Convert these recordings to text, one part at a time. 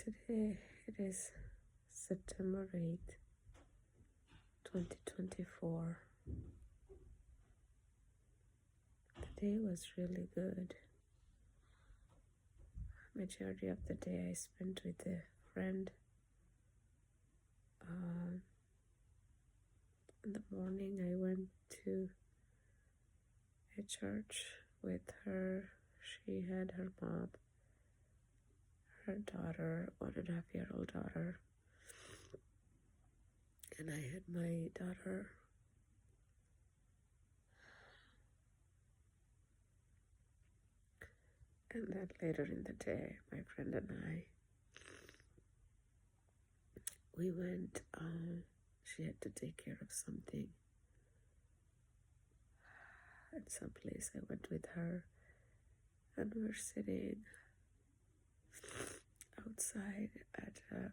Today it is September 8th, 2024. The day was really good. Majority of the day I spent with a friend. In the morning I went to a church with her. She had her mom, her daughter, 1.5-year-old daughter, and I had my daughter. And then later in the day, my friend and we went, she had to take care of something at some place. I went with her, and we were sitting outside at a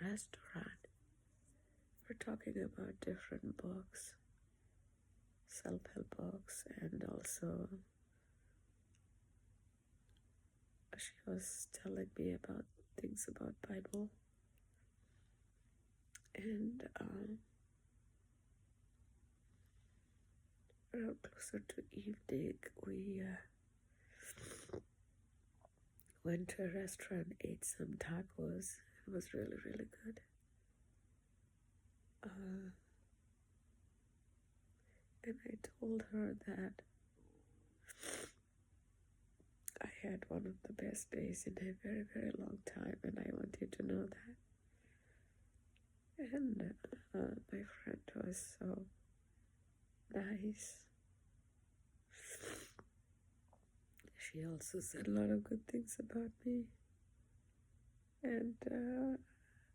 restaurant. We're talking about different books, self-help books, and also she was telling me about things about Bible. And around closer to evening, we went to a restaurant, ate some tacos. It was really, really good. And I told her that I had one of the best days in a very, very long time, and I want you to know that. And my friend was so nice. She also said a lot of good things about me. And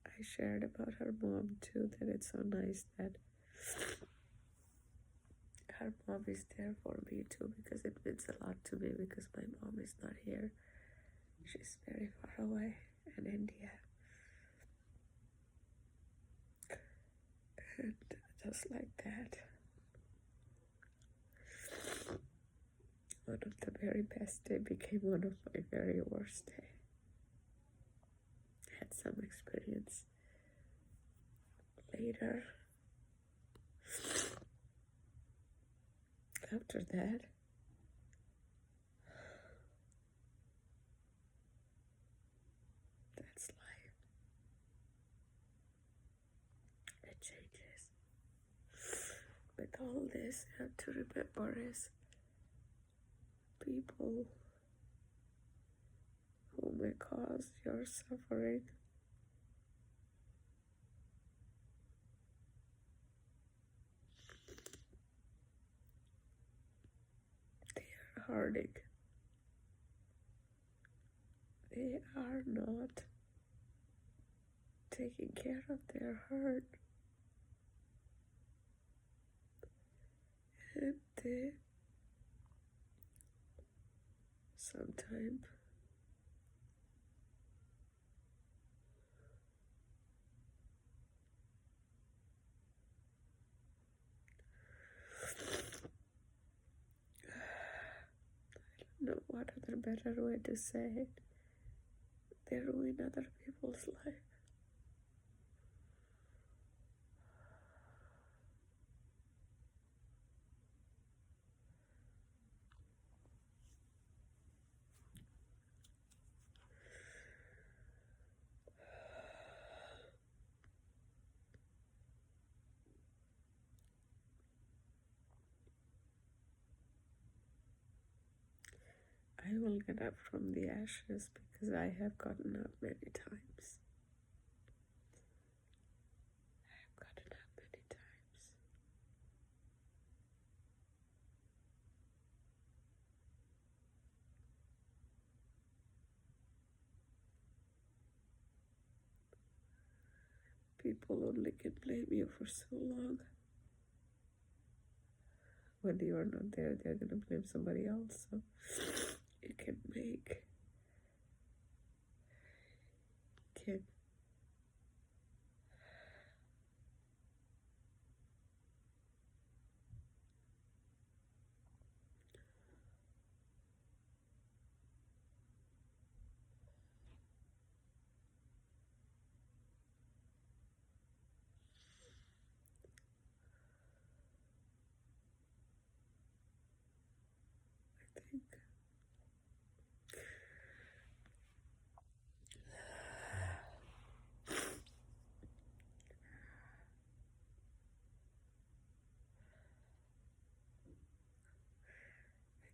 I shared about her mom too, that it's so nice that her mom is there for me too, because it means a lot to me, because my mom is not here. She's very far away in India. And just like that, one of the very best day became one of my very worst day. I had some experience later. After that, that's life. It changes. With all this, you have to remember is people who may cause your suffering, they are hurting. They are not taking care of their hurt. And they sometimes I don't know what other better way to say it. They ruin other people's life. I will get up from the ashes because I have gotten up many times. I have gotten up many times. People only can blame you for so long. When you are not there, they're going to blame somebody else. So you can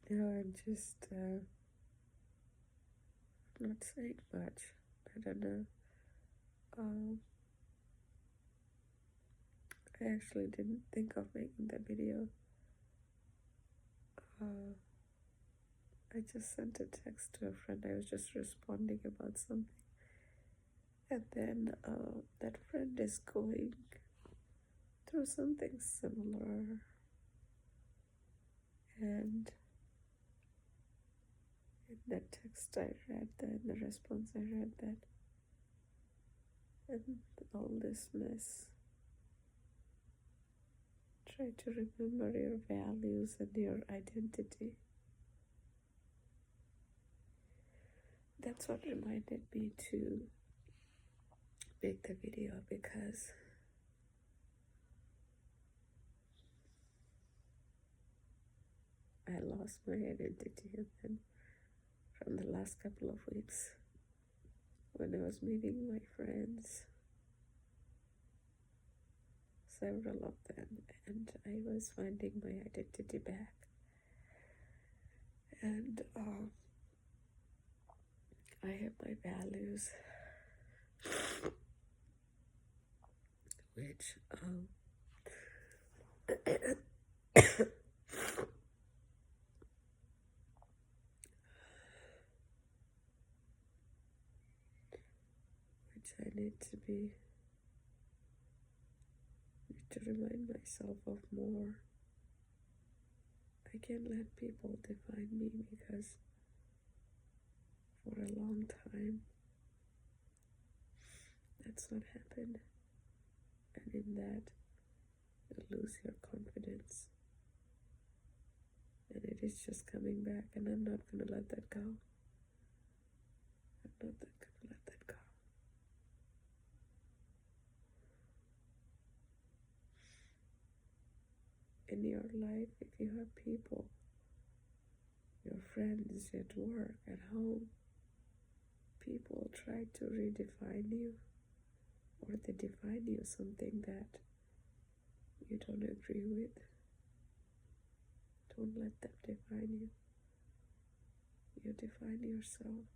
I'm just not saying much. I don't know. Um, I actually didn't think of making the video. Uh, I just sent a text to a friend. I was just responding about something. And then that friend is going through something similar. And in that text, I read that, in the response, I read that. And all this mess. Try to remember your values and your identity. That's what reminded me to make the video, because I lost my identity. And then from the last couple of weeks, when I was meeting my friends, several of them, and I was finding my identity back. And I have my values, which which I need to remind myself of more. I can't let people define me, because for a long time that's what happened. And in that, you lose your confidence. And it is just coming back, and I'm not going to let that go. I'm not going to let that go. In your life, if you have people, your friends at work, at home, people try to redefine you, or they define you something that you don't agree with, don't let them define you. You define yourself,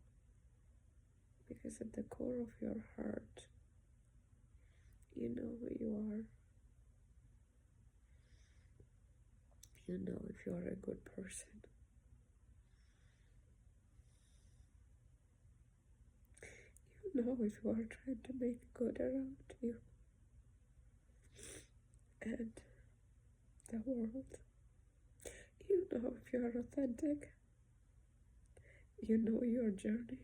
because at the core of your heart, you know who you are. You know if you are a good person. You know if you are trying to make good around you and the world. You know if you are authentic. You know your journey.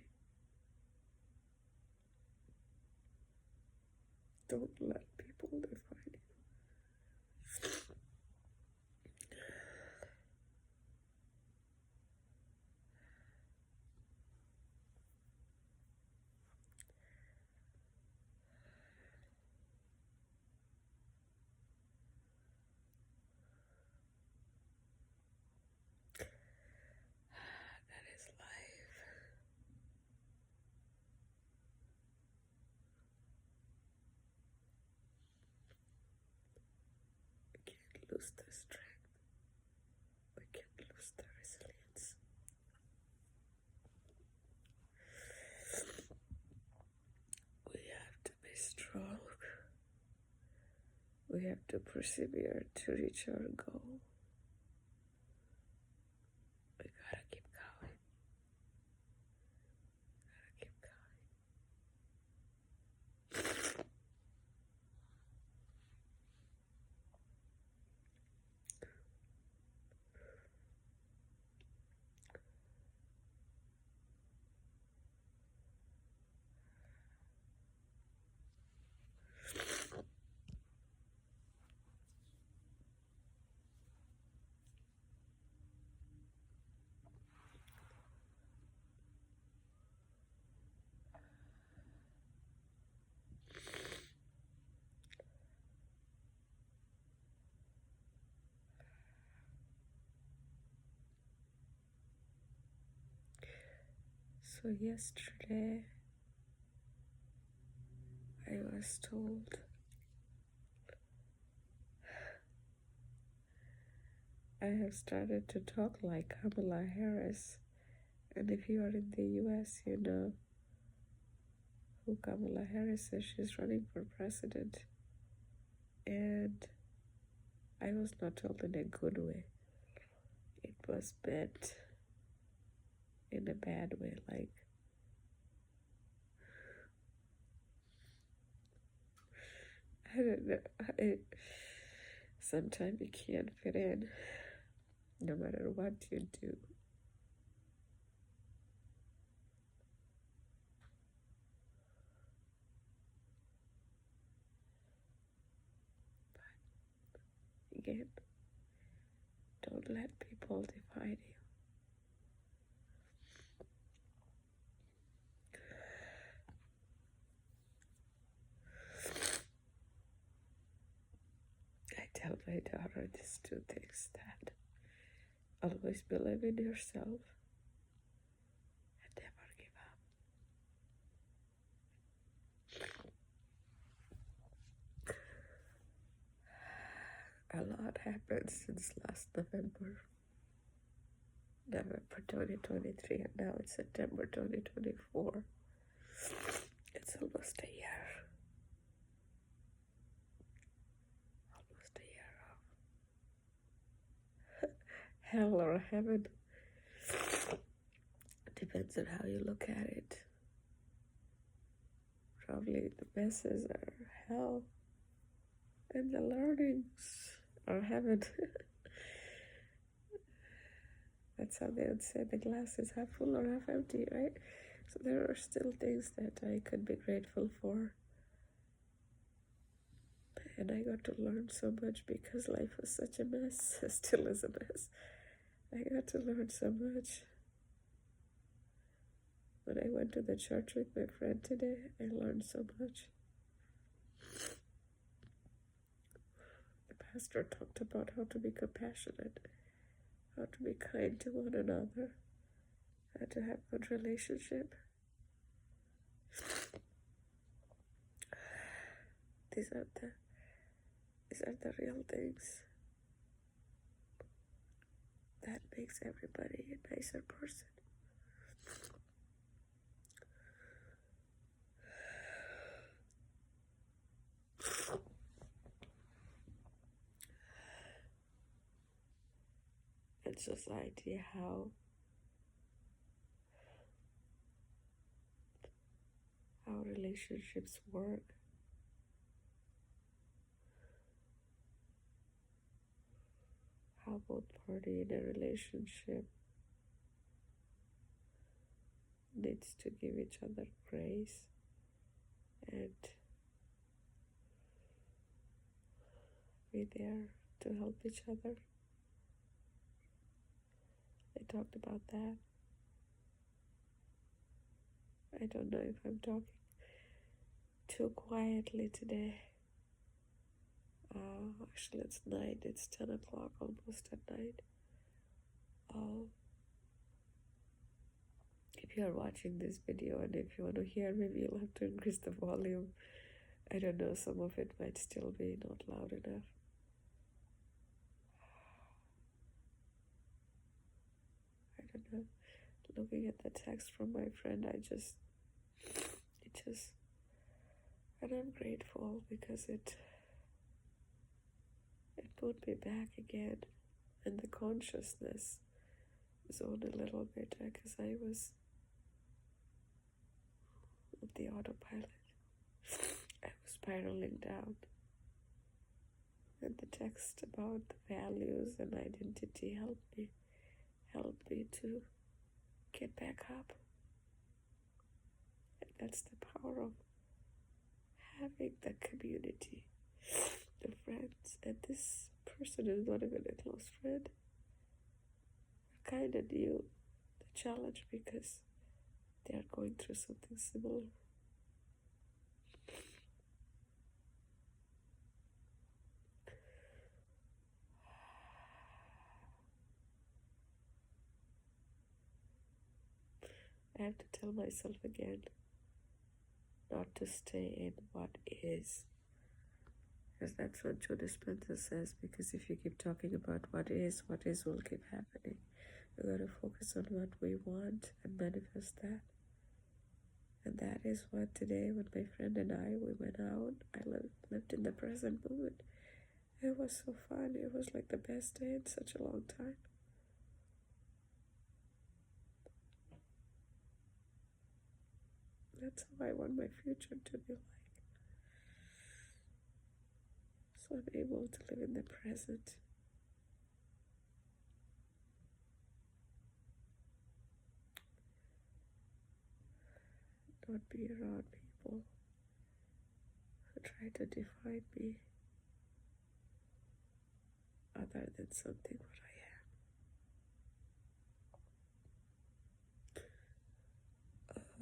Don't let people define you. That is life. We can't lose the strength. We can't lose the resilience. We have to be strong. We have to persevere to reach our goal. We gotta keep going. Gotta keep going. So yesterday, I was told I have started to talk like Kamala Harris. And if you are in the US, you know who Kamala Harris is. She's running for president. And I was not told in a good way. It was meant in a bad way. Like, I don't know. Sometimes you can't fit in no matter what you do. But again, don't let people divide you. I tell my daughter these two things, that always believe in yourself and never give up. A lot happened since last November 2023, and now it's September 2024. It's almost a year. Almost a year of hell or heaven. Depends on how you look at it. Probably the messes are hell, and the learnings are heaven. That's how they would say the glass is half full or half empty, right? So there are still things that I could be grateful for. And I got to learn so much because life was such a mess. It still is a mess. I got to learn so much. When I went to the church with my friend today, I learned so much. The pastor talked about how to be compassionate, how to be kind to one another, how to have good relationship. These are the real things that makes everybody a nicer person. In society, how relationships work. How both parties in a relationship needs to give each other grace and be there to help each other. They talked about that. I don't know if I'm talking too quietly today. Actually, it's 9. It's 10 o'clock, almost at night. If you are watching this video and if you want to hear me, you'll have to increase the volume. I don't know, some of it might still be not loud enough. I don't know. Looking at the text from my friend, and I'm grateful because it put me back again in the consciousness zone a little bit, because I was on the autopilot. I was spiraling down. And the text about the values and identity helped me to get back up. And that's the power of having the community, the friends. And this person is not even a close friend. I kind of knew the challenge because they are going through something similar. I have to tell myself again not to stay in what is, Because that's what Joe Dispenza says. Because if you keep talking about what is will keep happening. We got to focus on what we want and manifest that. And that is what today, when my friend and we went out, I lived in the present moment. It was so fun. It was like the best day in such a long time. That's how I want my future to be like. So I'm able to live in the present. Not be around people who try to define me other than something what I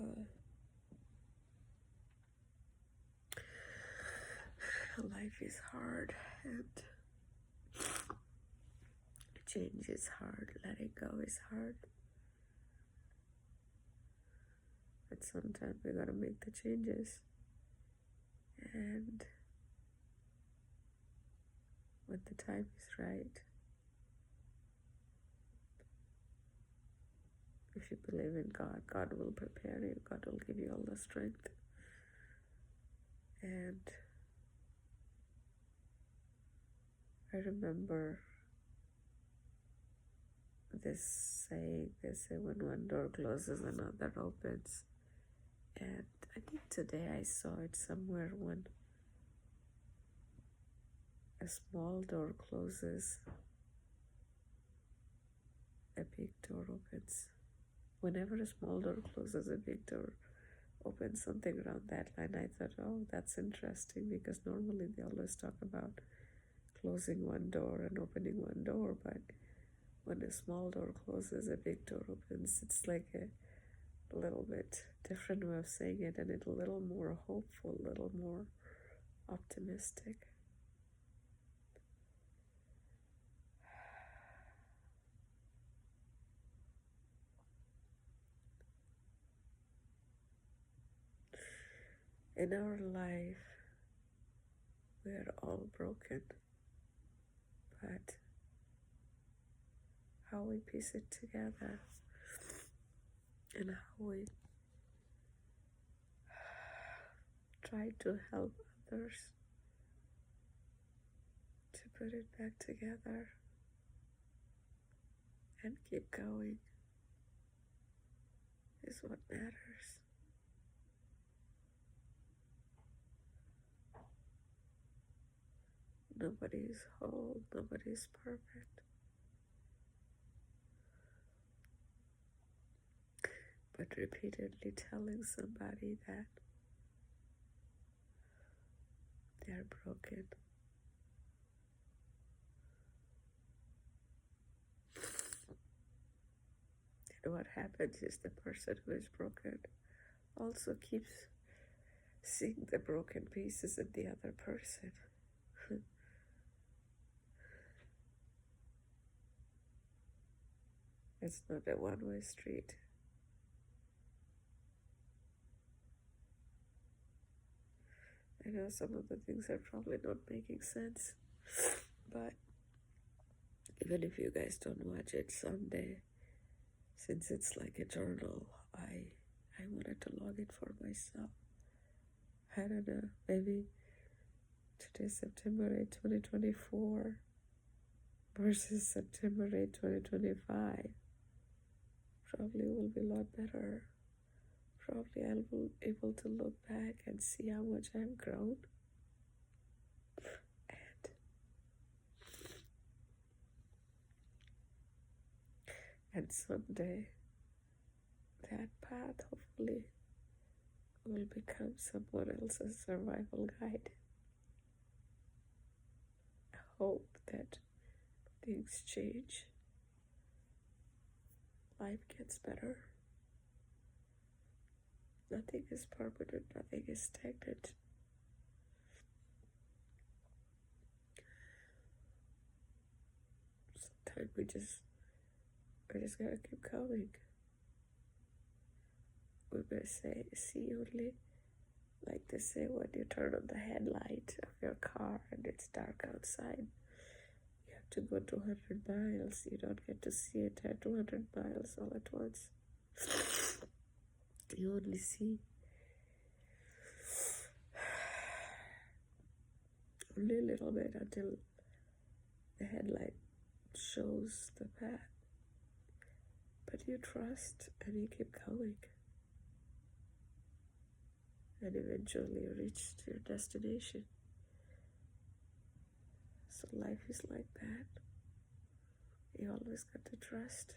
am. Life is hard and change is hard. Letting go is hard. But sometimes we gotta make the changes. And when the time is right, if you believe in God, God will prepare you. God will give you all the strength. And I remember this saying, they say when one door closes, another opens. And I think today I saw it somewhere when a small door closes, a big door opens. Whenever a small door closes, a big door opens, something around that line. I thought, oh, that's interesting, because normally they always talk about closing one door and opening one door, but when a small door closes, a big door opens. It's like a little bit different way of saying it, and it's a little more hopeful, a little more optimistic. In our life, we are all broken, but how we piece it together and how we try to help others to put it back together and keep going is what matters. Nobody is whole, nobody is perfect. But repeatedly telling somebody that they are broken, and what happens is the person who is broken also keeps seeing the broken pieces in the other person. It's not a one-way street. I know some of the things are probably not making sense, but even if you guys don't watch it someday, since it's like a journal, I wanted to log it for myself. I don't know, maybe today's September 8, 2024 versus September 8, 2025 probably will be a lot better. Probably I'll be able to look back and see how much I've grown. And someday that path hopefully will become someone else's survival guide. I hope that things change. Life gets better. Nothing is permanent, nothing is stagnant. Sometimes we just gotta keep going. We may see only Like they say, when you turn on the headlight of your car and it's dark outside, you have to go 200 miles. You don't get to see it at 200 miles all at once. You only see only a little bit until the headlight shows the path. But you trust and you keep going. And eventually you reach your destination. So life is like that. You always got to trust.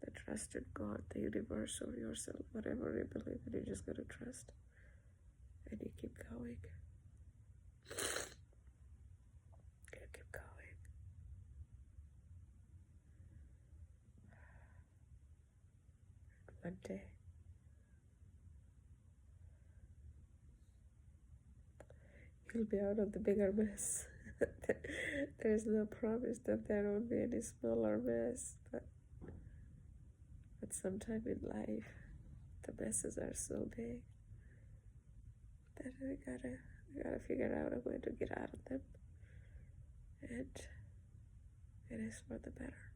The trust in God, the universe, or yourself, whatever you believe in, you just got to trust. And you keep going. You keep going. And one day, you'll be out of the bigger mess. There's no promise that there won't be any smaller mess, but sometime in life, the messes are so big that we gotta figure out a way to get out of them, and it is for the better.